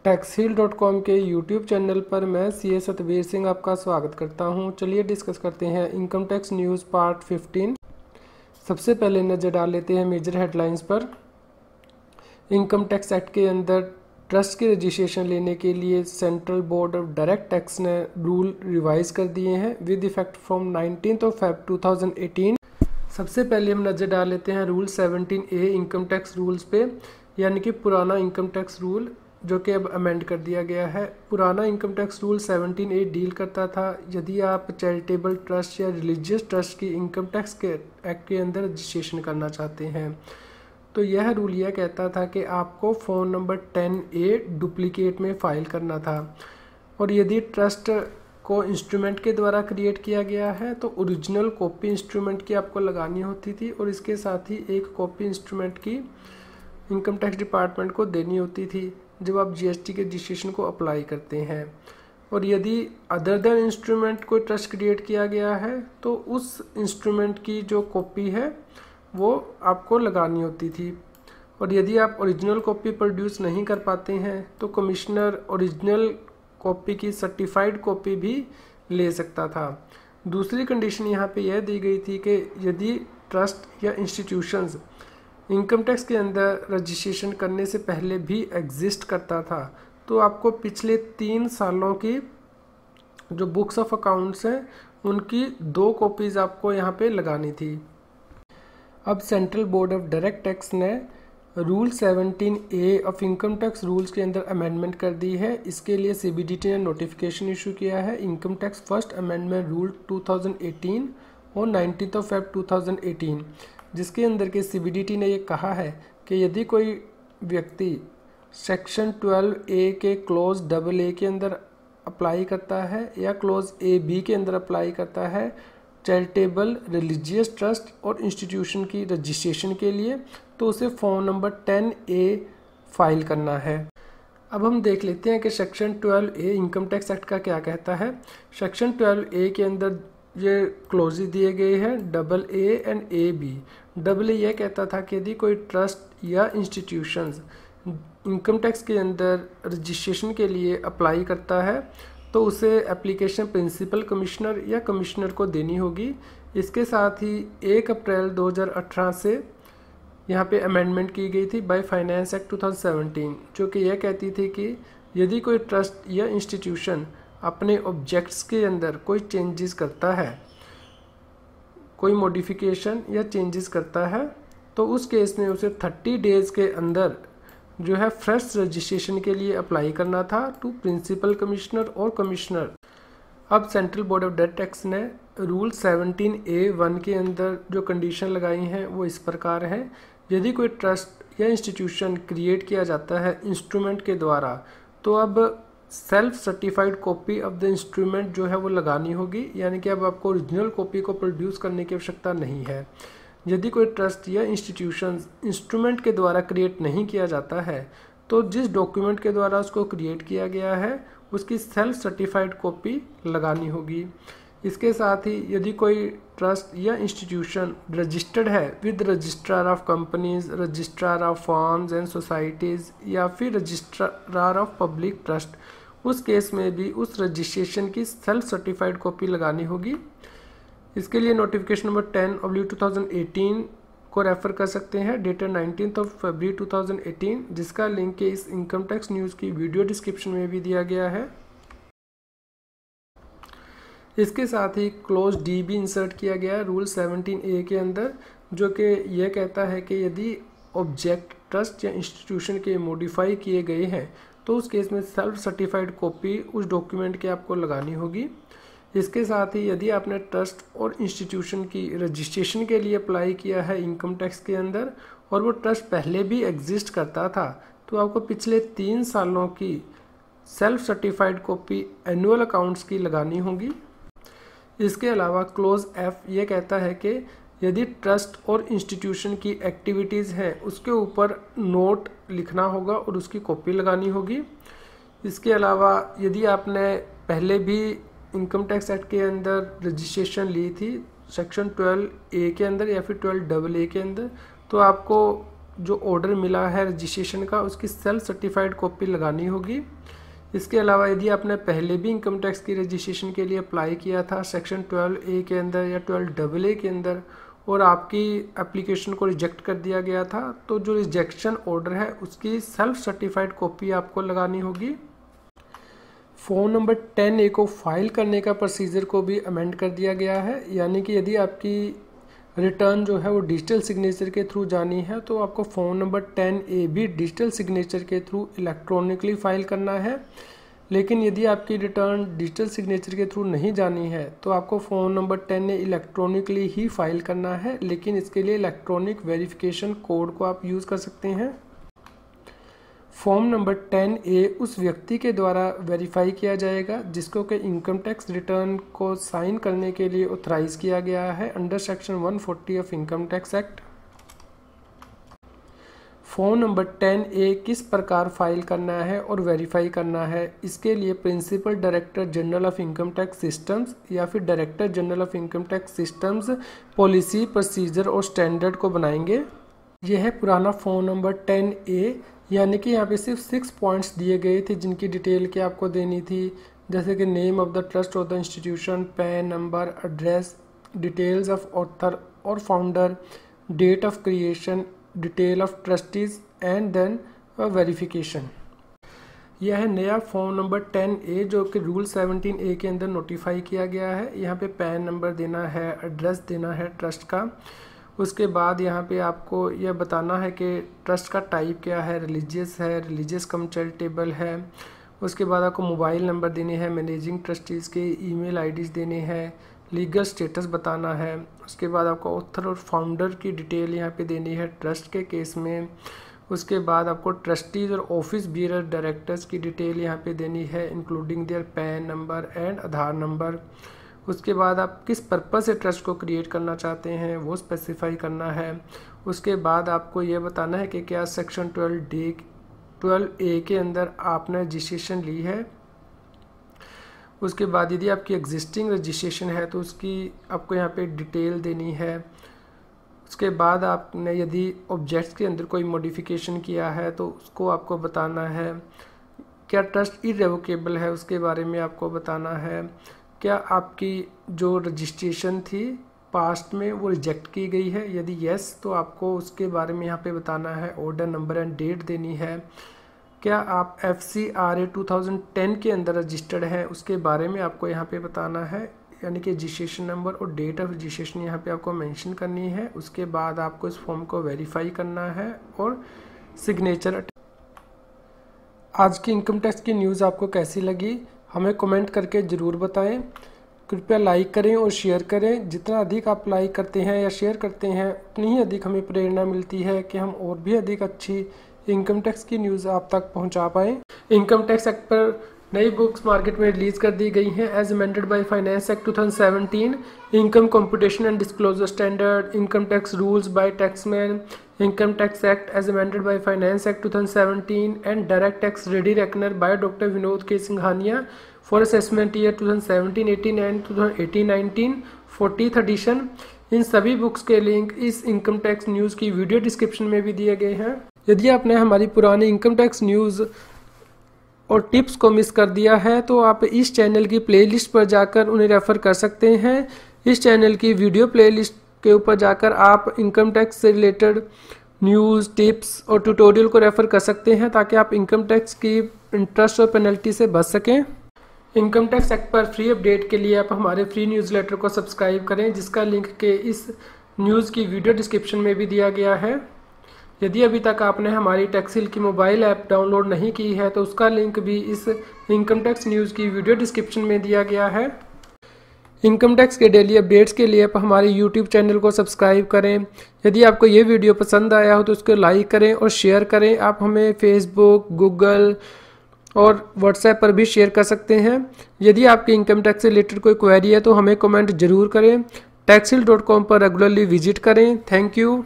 taxheal.com के YouTube channel पर मैं सी सतबीर सिंह आपका स्वागत करता हूं। चलिए डिस्कस करते हैं इनकम टैक्स न्यूज़ पार्ट 15। सबसे पहले नज़र डाल लेते हैं मेजर हेडलाइंस पर। इनकम टैक्स एक्ट के अंदर ट्रस्ट के रजिस्ट्रेशन लेने के लिए central board of direct tax ने रूल रिवाइज कर दिए हैं विद इफेक्ट फ्रॉम 19 Feb 2018। सबसे पहले हम नज़र डाल लेते हैं rule 17A income tax rules पे, यानी कि पुराना इनकम टैक्स रूल जो कि अब अमेंड कर दिया गया है। पुराना income tax rule 17A deal करता था यदि आप चैरिटेबल ट्रस्ट या रिलीजियस ट्रस्ट की इनकम टैक्स के एक्ट के अंदर रजिस्ट्रेशन करना चाहते हैं, तो यह रूल यह कहता था कि आपको फ़ोन नंबर 10A डुप्लीकेट में फ़ाइल करना था, और यदि ट्रस्ट को इंस्ट्रूमेंट के द्वारा क्रिएट किया गया है तो ओरिजिनल कॉपी इंस्ट्रूमेंट की आपको लगानी होती थी, और इसके साथ ही एक कॉपी इंस्ट्रूमेंट की इनकम टैक्स डिपार्टमेंट को देनी होती थी जब आप जीएसटी के रजिस्ट्रेशन को अप्लाई करते हैं। और यदि अदर देन इंस्ट्रूमेंट कोई ट्रस्ट क्रिएट किया गया है तो उस इंस्ट्रूमेंट की जो कॉपी है वो आपको लगानी होती थी, और यदि आप ओरिजिनल कॉपी प्रोड्यूस नहीं कर पाते हैं तो कमिश्नर ओरिजिनल कॉपी की सर्टिफाइड कॉपी भी ले सकता था। दूसरी कंडीशन यहाँ पे यह दी गई थी कि यदि ट्रस्ट या इंस्टीट्यूशंस इनकम टैक्स के अंदर रजिस्ट्रेशन करने से पहले भी एग्जिस्ट करता था तो आपको पिछले 3 सालों की जो बुक्स ऑफ अकाउंट्स हैं उनकी 2 कॉपीज़ आपको यहाँ पे लगानी थी। अब central board of direct tax ने rule 17A of income tax rules के अंदर अमेंडमेंट कर दी है। इसके लिए सीबीडीटी ने नोटिफिकेशन इशू किया है income tax first amendment rule 2018 और 19 Feb 2018, जिसके अंदर के सीबीडीटी ने ये कहा है कि यदि कोई व्यक्ति सेक्शन 12A के क्लोज AA के अंदर अप्लाई करता है या क्लोज AB के अंदर अप्लाई करता है चैरिटेबल रिलीजियस ट्रस्ट और इंस्टीट्यूशन की रजिस्ट्रेशन के लिए, तो उसे फॉर्म नंबर 10A फाइल करना है। अब हम देख लेते हैं कि section 12A income tax act का क्या कहता है। सेक्शन 12A के अंदर ये क्लोज दिए गए हैं AA एंड AB। AA यह कहता था कि यदि कोई ट्रस्ट या इंस्टीट्यूशंस इनकम टैक्स के अंदर रजिस्ट्रेशन के लिए अप्लाई करता है तो उसे एप्लीकेशन प्रिंसिपल कमिश्नर या कमिश्नर को देनी होगी। इसके साथ ही 1 अप्रैल 2018 से यहाँ पे अमेंडमेंट की गई थी बाय फाइनेंस एक्ट 2017, जो कि यह कहती थी कि यदि कोई ट्रस्ट या इंस्टीट्यूशन अपने ऑब्जेक्ट्स के अंदर कोई चेंजेस करता है, कोई मॉडिफिकेशन या चेंजेस करता है, तो उस केस में उसे 30 डेज़ के अंदर जो है फ्रेश रजिस्ट्रेशन के लिए अप्लाई करना था टू प्रिंसिपल कमिश्नर और कमिश्नर। अब central board of direct tax ने रूल 17A(1) के अंदर जो कंडीशन लगाई हैं वो इस प्रकार है। यदि कोई ट्रस्ट या इंस्टीट्यूशन क्रिएट किया जाता है इंस्ट्रूमेंट के द्वारा तो अब self certified copy of the instrument जो है वो लगानी होगी, यानी कि अब आपको ओरिजिनल कॉपी को प्रोड्यूस करने की आवश्यकता नहीं है। यदि कोई ट्रस्ट या इंस्टीट्यूशन इंस्ट्रूमेंट के द्वारा क्रिएट नहीं किया जाता है तो जिस डॉक्यूमेंट के द्वारा उसको क्रिएट किया गया है उसकी सेल्फ सर्टिफाइड कॉपी लगानी होगी। इसके साथ ही यदि कोई ट्रस्ट या इंस्टीट्यूशन रजिस्टर्ड है with registrar of companies, registrar of firms and societies या फिर रजिस्ट्रार ऑफ पब्लिक ट्रस्ट, उस केस में भी उस रजिस्ट्रेशन की सेल्फ सर्टिफाइड कॉपी लगानी होगी। इसके लिए नोटिफिकेशन नंबर 10/2018 को रेफ़र कर सकते हैं, डेटेड 19 फरवरी 2018, जिसका लिंक इस इनकम टैक्स न्यूज़ की वीडियो डिस्क्रिप्शन में भी दिया गया है। इसके साथ ही क्लोज D भी इंसर्ट किया गया है रूल 17A के अंदर, जो कि यह कहता है कि यदि ऑब्जेक्ट ट्रस्ट या इंस्टीट्यूशन के मॉडिफाई किए गए हैं तो उस केस में सेल्फ सर्टिफाइड कॉपी उस डॉक्यूमेंट की आपको लगानी होगी। इसके साथ ही यदि आपने ट्रस्ट और इंस्टीट्यूशन की रजिस्ट्रेशन के लिए अप्लाई किया है इनकम टैक्स के अंदर और वो ट्रस्ट पहले भी एग्जिस्ट करता था तो आपको पिछले 3 सालों की self certified copy annual accounts की लगानी होगी। इसके अलावा क्लोज F ये कहता है कि यदि ट्रस्ट और इंस्टीट्यूशन की एक्टिविटीज़ हैं उसके ऊपर नोट लिखना होगा और उसकी कॉपी लगानी होगी। इसके अलावा यदि आपने पहले भी इनकम टैक्स एक्ट के अंदर रजिस्ट्रेशन ली थी सेक्शन 12A के अंदर या फिर 12AA के अंदर, तो आपको जो ऑर्डर मिला है रजिस्ट्रेशन का उसकी सेल्फ सर्टिफाइड कॉपी लगानी होगी। इसके अलावा यदि आपने पहले भी इनकम टैक्स की रजिस्ट्रेशन के लिए अप्लाई किया था सेक्शन 12A के अंदर या 12AA के अंदर और आपकी एप्लीकेशन को रिजेक्ट कर दिया गया था, तो जो रिजेक्शन ऑर्डर है उसकी सेल्फ सर्टिफाइड कॉपी आपको लगानी होगी। फॉर्म नंबर 10A को फाइल करने का प्रोसीजर को भी अमेंड कर दिया गया है, यानी कि यदि आपकी रिटर्न जो है वो डिजिटल सिग्नेचर के थ्रू जानी है तो आपको फॉर्म नंबर 10A भी डिजिटल सिग्नेचर के थ्रू इलेक्ट्रॉनिकली फाइल करना है। लेकिन यदि आपकी रिटर्न डिजिटल सिग्नेचर के थ्रू नहीं जानी है तो आपको फॉर्म नंबर 10A इलेक्ट्रॉनिकली ही फाइल करना है, लेकिन इसके लिए इलेक्ट्रॉनिक वेरिफिकेशन कोड को आप यूज़ कर सकते हैं। फॉर्म नंबर 10A उस व्यक्ति के द्वारा वेरीफाई किया जाएगा जिसको कि इनकम टैक्स रिटर्न को साइन करने के लिए ऑथराइज किया गया है under section 140 of income tax act. Form number 10A किस प्रकार फाइल करना है और वेरीफाई करना है, इसके लिए principal director general of income tax systems या फिर director general of income tax systems policy procedure और स्टैंडर्ड को बनाएंगे। यह है पुराना फॉर्म नंबर 10A, यानी कि यहाँ पे सिर्फ 6 पॉइंट्स दिए गए थे जिनकी डिटेल क्या आपको देनी थी, जैसे कि name of the trust of the institution, PAN number, address, details of author और founder, date of creation, detail of trustees and then verification. यह है नया फॉर्म नंबर 10A जो कि रूल 17A के अंदर नोटिफाई किया गया है। यहाँ पे पैन नंबर देना है, एड्रेस देना है ट्रस्ट का, उसके बाद यहाँ पे आपको यह बताना है कि ट्रस्ट का टाइप क्या है, रिलीजियस कम चैरिटेबल है। उसके बाद आपको मोबाइल नंबर देने हैं, मैनेजिंग ट्रस्टीज़ के ईमेल आईडीज़ देने हैं, लीगल स्टेटस बताना है। उसके बाद आपको ऑथर और फाउंडर की डिटेल यहाँ पे देनी है ट्रस्ट के केस में। उसके बाद आपको ट्रस्टीज़ और ऑफिस बियरर डायरेक्टर्स की डिटेल यहाँ पे देनी है including there pan number and Aadhaar number. उसके बाद आप किस पर्पस से ट्रस्ट को क्रिएट करना चाहते हैं वो स्पेसिफाई करना है। उसके बाद आपको ये बताना है कि क्या सेक्शन 12A के अंदर आपने रजिस्ट्रेशन ली है। उसके बाद यदि आपकी एग्जिस्टिंग रजिस्ट्रेशन है तो उसकी आपको यहाँ पे डिटेल देनी है। उसके बाद आपने यदि ऑब्जेक्ट्स के अंदर कोई मॉडिफिकेशन किया है तो उसको आपको बताना है। क्या ट्रस्ट इरेवोकेबल है उसके बारे में आपको बताना है। क्या आपकी जो रजिस्ट्रेशन थी पास्ट में वो रिजेक्ट की गई है, यदि यस तो आपको उसके बारे में यहाँ पे बताना है। ऑर्डर नंबर एंड डेट देनी है। क्या आप FCRA 2010 के अंदर रजिस्टर्ड है उसके बारे में आपको यहाँ पे बताना है, यानी कि रजिस्ट्रेशन नंबर और डेट ऑफ रजिस्ट्रेशन यहाँ पे आपको मेंशन करनी है। उसके बाद आपको इस फॉर्म को वेरीफाई करना है और सिग्नेचर। आज की इनकम टैक्स की न्यूज़ आपको कैसी लगी हमें कमेंट करके ज़रूर बताएं। कृपया लाइक करें और शेयर करें। जितना अधिक आप लाइक करते हैं या शेयर करते हैं उतनी ही अधिक हमें प्रेरणा मिलती है कि हम और भी अधिक अच्छी इनकम टैक्स की न्यूज़ आप तक पहुंचा पाएँ। इनकम टैक्स एक्ट पर नई बुक्स मार्केट में रिलीज़ कर दी गई हैं as amended by finance act 2017, income computation and disclosure standard, income tax rules by Taxmann, income tax act as amended by finance act 2017 and direct tax ready reckoner by doctor Vinod K Singhania for assessment year 2017-18 and 2018-19 40th edition. इन सभी books के link इस income tax news की video description में भी दिए गए हैं। यदि आपने हमारी पुरानी इनकम टैक्स न्यूज़ और टिप्स को मिस कर दिया है तो आप इस चैनल की प्लेलिस्ट पर जाकर उन्हें रेफ़र कर सकते हैं। इस चैनल की वीडियो प्लेलिस्ट के ऊपर जाकर आप इनकम टैक्स से रिलेटेड न्यूज़, टिप्स और ट्यूटोरियल को रेफ़र कर सकते हैं ताकि आप इनकम टैक्स की इंटरेस्ट और पेनल्टी से बच सकें। इनकम टैक्स एक्ट पर फ्री अपडेट के लिए आप हमारे फ्री न्यूज़लेटर को सब्सक्राइब करें जिसका लिंक के इस न्यूज़ की वीडियो डिस्क्रिप्शन में भी दिया गया है। यदि अभी तक आपने हमारी टैक्सिल की मोबाइल ऐप डाउनलोड नहीं की है तो उसका लिंक भी इस इनकम टैक्स न्यूज़ की वीडियो डिस्क्रिप्शन में दिया गया है। इनकम टैक्स के डेली अपडेट्स के लिए आप हमारे YouTube चैनल को सब्सक्राइब करें। यदि आपको ये वीडियो पसंद आया हो तो उसको लाइक करें और शेयर करें। आप हमें फेसबुक, गूगल और व्हाट्सएप पर भी शेयर कर सकते हैं। यदि आपकी इनकम टैक्स से रिलेटेड कोई क्वेरी है तो हमें कमेंट जरूर करें। taxil.com पर रेगुलरली विजिट करें। Thank you.